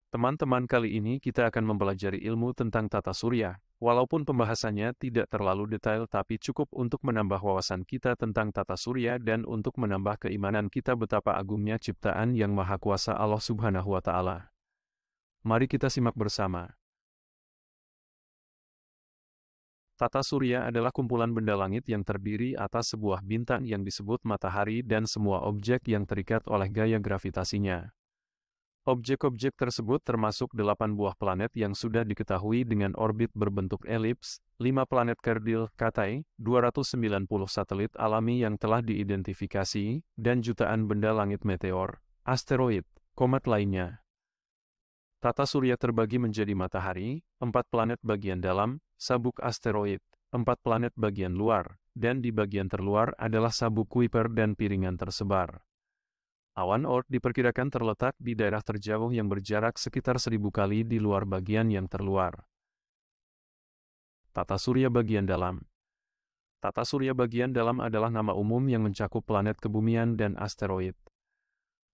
Teman-teman, kali ini kita akan mempelajari ilmu tentang tata surya. Walaupun pembahasannya tidak terlalu detail, tapi cukup untuk menambah wawasan kita tentang tata surya dan untuk menambah keimanan kita betapa agungnya ciptaan yang Maha Kuasa Allah Subhanahu wa Ta'ala. Mari kita simak bersama. Tata surya adalah kumpulan benda langit yang terdiri atas sebuah bintang yang disebut matahari dan semua objek yang terikat oleh gaya gravitasinya. Objek-objek tersebut termasuk 8 buah planet yang sudah diketahui dengan orbit berbentuk elips, 5 planet kerdil Katai, 290 satelit alami yang telah diidentifikasi, dan jutaan benda langit meteor, asteroid, komet lainnya. Tata surya terbagi menjadi matahari, 4 planet bagian dalam, sabuk asteroid, 4 planet bagian luar, dan di bagian terluar adalah sabuk Kuiper dan piringan tersebar. Awan Oort diperkirakan terletak di daerah terjauh yang berjarak sekitar 1000 kali di luar bagian yang terluar. Tata surya bagian dalam. Tata surya bagian dalam adalah nama umum yang mencakup planet kebumian dan asteroid.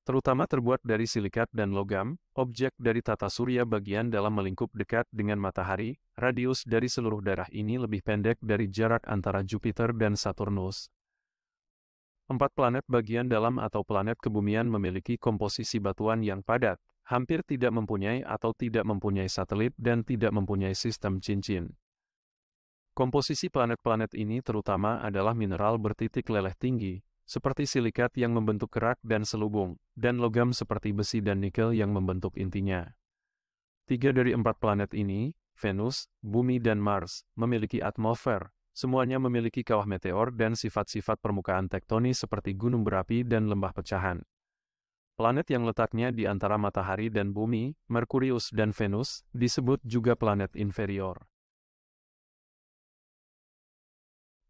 Terutama terbuat dari silikat dan logam, objek dari tata surya bagian dalam melingkup dekat dengan matahari, radius dari seluruh daerah ini lebih pendek dari jarak antara Jupiter dan Saturnus. 4 planet bagian dalam atau planet kebumian memiliki komposisi batuan yang padat, hampir tidak mempunyai atau tidak mempunyai satelit dan tidak mempunyai sistem cincin. Komposisi planet-planet ini terutama adalah mineral bertitik leleh tinggi, seperti silikat yang membentuk kerak dan selubung, dan logam seperti besi dan nikel yang membentuk intinya. 3 dari 4 planet ini, Venus, Bumi dan Mars, memiliki atmosfer. Semuanya memiliki kawah meteor dan sifat-sifat permukaan tektonis seperti gunung berapi dan lembah pecahan. Planet yang letaknya di antara matahari dan bumi, Merkurius dan Venus, disebut juga planet inferior.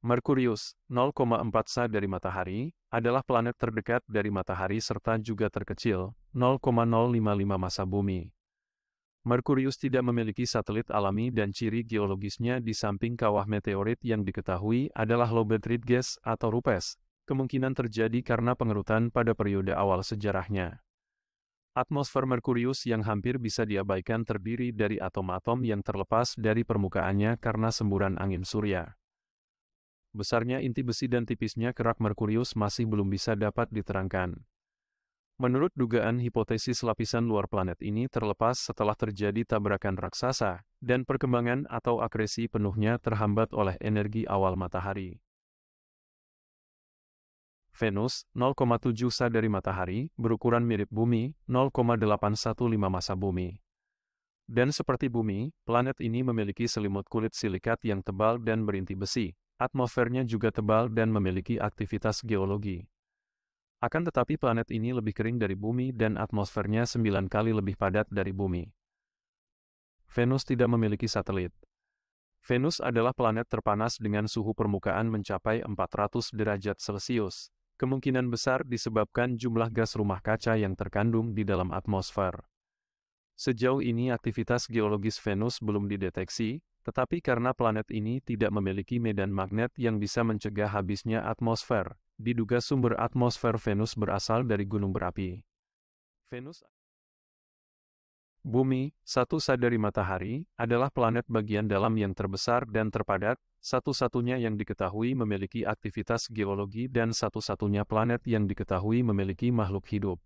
Merkurius, 0,4 sa dari matahari, adalah planet terdekat dari matahari serta juga terkecil, 0,055 massa bumi. Merkurius tidak memiliki satelit alami dan ciri geologisnya di samping kawah meteorit yang diketahui adalah lobate gas atau rupes, kemungkinan terjadi karena pengerutan pada periode awal sejarahnya. Atmosfer Merkurius yang hampir bisa diabaikan terdiri dari atom-atom yang terlepas dari permukaannya karena semburan angin surya. Besarnya inti besi dan tipisnya kerak Merkurius masih belum bisa dapat diterangkan. Menurut dugaan, hipotesis lapisan luar planet ini terlepas setelah terjadi tabrakan raksasa, dan perkembangan atau akresi penuhnya terhambat oleh energi awal matahari. Venus, 0,7 sa dari matahari, berukuran mirip bumi, 0,815 massa bumi. Dan seperti bumi, planet ini memiliki selimut kulit silikat yang tebal dan berinti besi. Atmosfernya juga tebal dan memiliki aktivitas geologi. Akan tetapi planet ini lebih kering dari bumi dan atmosfernya 9 kali lebih padat dari bumi. Venus tidak memiliki satelit. Venus adalah planet terpanas dengan suhu permukaan mencapai 400 derajat Celcius. Kemungkinan besar disebabkan jumlah gas rumah kaca yang terkandung di dalam atmosfer. Sejauh ini aktivitas geologis Venus belum dideteksi, tetapi karena planet ini tidak memiliki medan magnet yang bisa mencegah habisnya atmosfer, diduga sumber atmosfer Venus berasal dari gunung berapi. Venus, Bumi, 1 sa dari matahari, adalah planet bagian dalam yang terbesar dan terpadat, satu-satunya yang diketahui memiliki aktivitas geologi dan satu-satunya planet yang diketahui memiliki makhluk hidup.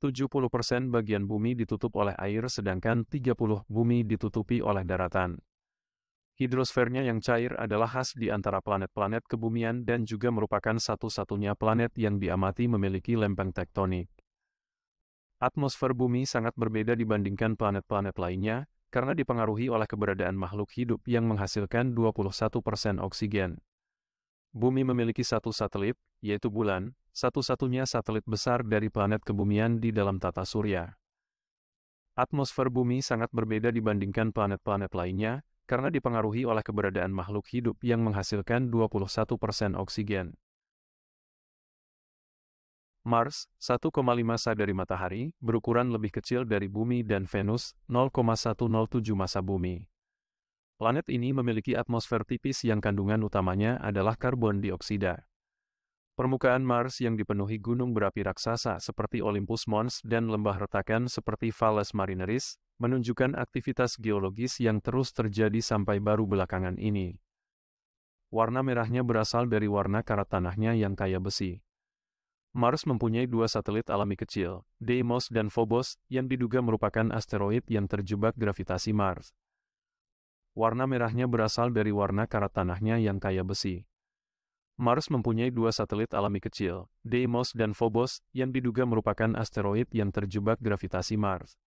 70% bagian bumi ditutup oleh air sedangkan 30% bumi ditutupi oleh daratan. Hidrosfernya yang cair adalah khas di antara planet-planet kebumian dan juga merupakan satu-satunya planet yang diamati memiliki lempeng tektonik. Atmosfer bumi sangat berbeda dibandingkan planet-planet lainnya, karena dipengaruhi oleh keberadaan makhluk hidup yang menghasilkan 21% oksigen. Bumi memiliki 1 satelit, yaitu bulan, satu-satunya satelit besar dari planet kebumian di dalam tata surya. Atmosfer bumi sangat berbeda dibandingkan planet-planet lainnya, karena dipengaruhi oleh keberadaan makhluk hidup yang menghasilkan 21% oksigen. Mars, 1,5 sa dari matahari, berukuran lebih kecil dari bumi dan Venus, 0,107 massa bumi. Planet ini memiliki atmosfer tipis yang kandungan utamanya adalah karbon dioksida. Permukaan Mars yang dipenuhi gunung berapi raksasa seperti Olympus Mons dan lembah retakan seperti Valles Marineris, menunjukkan aktivitas geologis yang terus terjadi sampai baru belakangan ini. Warna merahnya berasal dari warna karat tanahnya yang kaya besi. Mars mempunyai dua satelit alami kecil, Deimos dan Phobos, yang diduga merupakan asteroid yang terjebak gravitasi Mars. Warna merahnya berasal dari warna karat tanahnya yang kaya besi. Mars mempunyai dua satelit alami kecil, Deimos dan Phobos, yang diduga merupakan asteroid yang terjebak gravitasi Mars.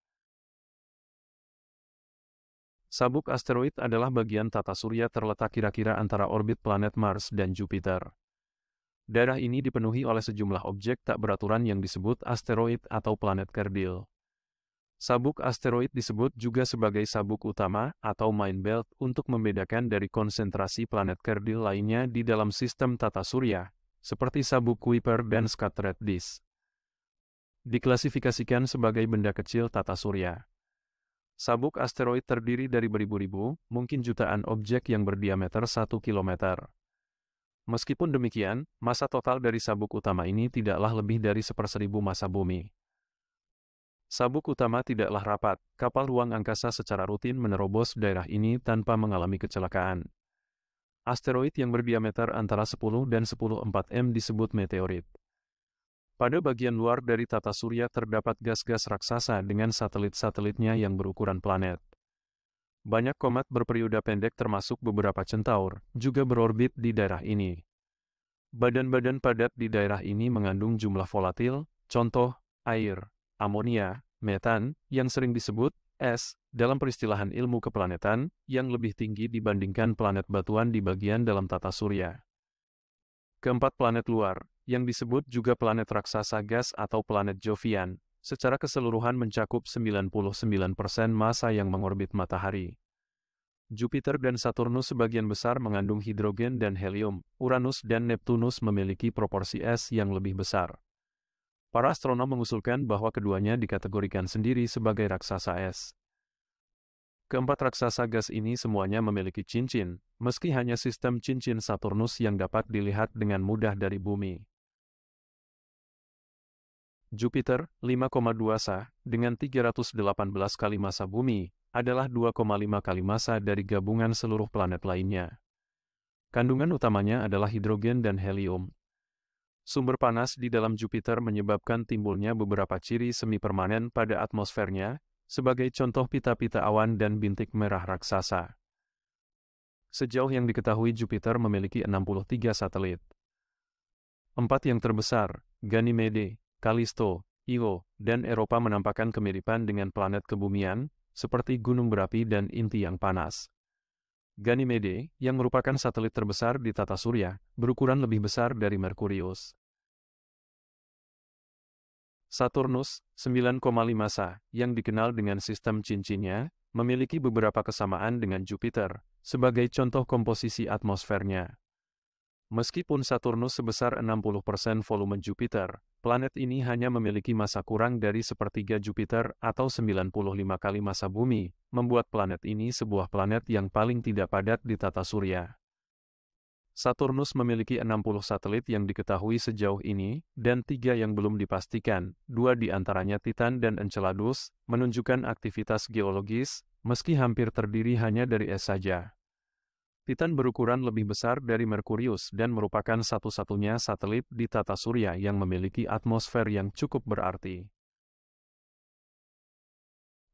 Sabuk asteroid adalah bagian tata surya terletak kira-kira antara orbit planet Mars dan Jupiter. Daerah ini dipenuhi oleh sejumlah objek tak beraturan yang disebut asteroid atau planet kerdil. Sabuk asteroid disebut juga sebagai sabuk utama atau main belt untuk membedakan dari konsentrasi planet kerdil lainnya di dalam sistem tata surya, seperti sabuk Kuiper dan Scartred Disk. Diklasifikasikan sebagai benda kecil tata surya. Sabuk asteroid terdiri dari beribu-ribu, mungkin jutaan objek yang berdiameter 1 km. Meskipun demikian, massa total dari sabuk utama ini tidaklah lebih dari 1/1000 massa bumi. Sabuk utama tidaklah rapat, kapal ruang angkasa secara rutin menerobos daerah ini tanpa mengalami kecelakaan. Asteroid yang berdiameter antara 10 dan 10,4 m disebut meteorit. Pada bagian luar dari tata surya terdapat gas-gas raksasa dengan satelit-satelitnya yang berukuran planet. Banyak komet berperiode pendek termasuk beberapa centaur, juga berorbit di daerah ini. Badan-badan padat di daerah ini mengandung jumlah volatil, contoh, air, amonia, metan, yang sering disebut es, dalam peristilahan ilmu keplanetan, yang lebih tinggi dibandingkan planet batuan di bagian dalam tata surya. Keempat planet luar, yang disebut juga planet raksasa gas atau planet Jovian, secara keseluruhan mencakup 99% massa yang mengorbit matahari. Jupiter dan Saturnus sebagian besar mengandung hidrogen dan helium, Uranus dan Neptunus memiliki proporsi es yang lebih besar. Para astronom mengusulkan bahwa keduanya dikategorikan sendiri sebagai raksasa es. Keempat raksasa gas ini semuanya memiliki cincin, meski hanya sistem cincin Saturnus yang dapat dilihat dengan mudah dari bumi. Jupiter, 5,2 Sa, dengan 318 kali massa bumi, adalah 2,5 kali massa dari gabungan seluruh planet lainnya. Kandungan utamanya adalah hidrogen dan helium. Sumber panas di dalam Jupiter menyebabkan timbulnya beberapa ciri semi permanen pada atmosfernya, sebagai contoh pita-pita awan dan bintik merah raksasa. Sejauh yang diketahui Jupiter memiliki 63 satelit. 4 yang terbesar, Ganymede, Callisto, Io, dan Europa menampakkan kemiripan dengan planet kebumian, seperti gunung berapi dan inti yang panas. Ganymede, yang merupakan satelit terbesar di tata surya, berukuran lebih besar dari Merkurius. Saturnus, 9,5 Sa, yang dikenal dengan sistem cincinnya, memiliki beberapa kesamaan dengan Jupiter, sebagai contoh komposisi atmosfernya. Meskipun Saturnus sebesar 60% volume Jupiter, planet ini hanya memiliki massa kurang dari sepertiga Jupiter atau 95 kali massa bumi, membuat planet ini sebuah planet yang paling tidak padat di tata surya. Saturnus memiliki 60 satelit yang diketahui sejauh ini, dan 3 yang belum dipastikan, 2 di antaranya Titan dan Enceladus, menunjukkan aktivitas geologis, meski hampir terdiri hanya dari es saja. Titan berukuran lebih besar dari Merkurius dan merupakan satu-satunya satelit di tata surya yang memiliki atmosfer yang cukup berarti.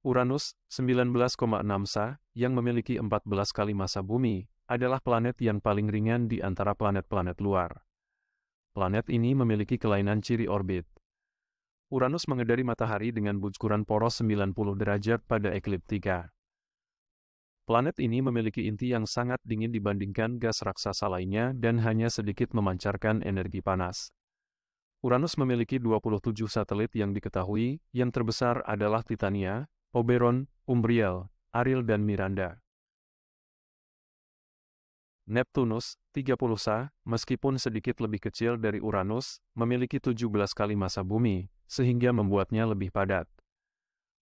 Uranus, 19,6 Sa, yang memiliki 14 kali massa bumi, adalah planet yang paling ringan di antara planet-planet luar. Planet ini memiliki kelainan ciri orbit. Uranus mengedari matahari dengan bujuran poros 90 derajat pada ekliptika. Planet ini memiliki inti yang sangat dingin dibandingkan gas raksasa lainnya dan hanya sedikit memancarkan energi panas. Uranus memiliki 27 satelit yang diketahui, yang terbesar adalah Titania, Oberon, Umbriel, Ariel dan Miranda. Neptunus, 30 Sa, meskipun sedikit lebih kecil dari Uranus, memiliki 17 kali massa bumi, sehingga membuatnya lebih padat.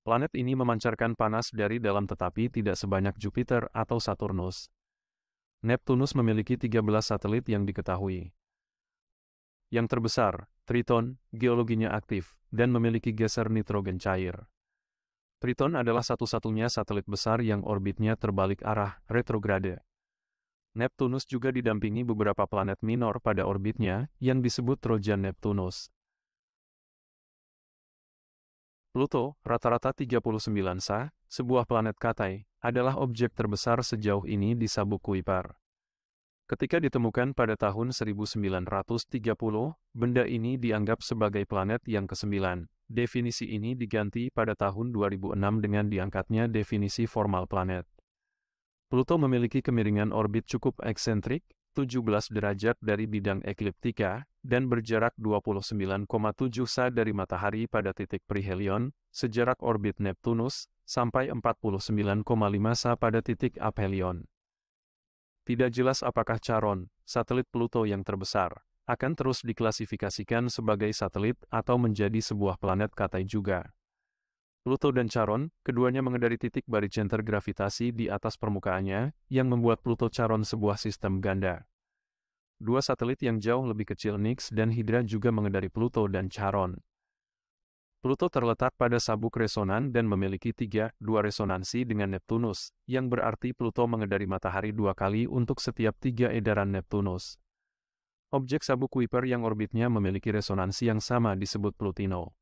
Planet ini memancarkan panas dari dalam tetapi tidak sebanyak Jupiter atau Saturnus. Neptunus memiliki 13 satelit yang diketahui. Yang terbesar, Triton, geologinya aktif, dan memiliki geser nitrogen cair. Triton adalah satu-satunya satelit besar yang orbitnya terbalik arah, retrograde. Neptunus juga didampingi beberapa planet minor pada orbitnya, yang disebut Trojan Neptunus. Pluto, rata-rata 39 Sa, sebuah planet Katai, adalah objek terbesar sejauh ini di sabuk Kuiper. Ketika ditemukan pada tahun 1930, benda ini dianggap sebagai planet yang ke-9. Definisi ini diganti pada tahun 2006 dengan diangkatnya definisi formal planet. Pluto memiliki kemiringan orbit cukup eksentrik, 17 derajat dari bidang ekliptika, dan berjarak 29,7 Sa dari matahari pada titik perihelion, sejarak orbit Neptunus, sampai 49,5 Sa pada titik aphelion. Tidak jelas apakah Charon, satelit Pluto yang terbesar, akan terus diklasifikasikan sebagai satelit atau menjadi sebuah planet Katai juga. Pluto dan Charon, keduanya mengendari titik baricenter gravitasi di atas permukaannya, yang membuat Pluto-Charon sebuah sistem ganda. Dua satelit yang jauh lebih kecil Nix dan Hydra juga mengendari Pluto dan Charon. Pluto terletak pada sabuk resonan dan memiliki 3,2 resonansi dengan Neptunus, yang berarti Pluto mengendari matahari 2 kali untuk setiap 3 edaran Neptunus. Objek sabuk Kuiper yang orbitnya memiliki resonansi yang sama disebut Plutino.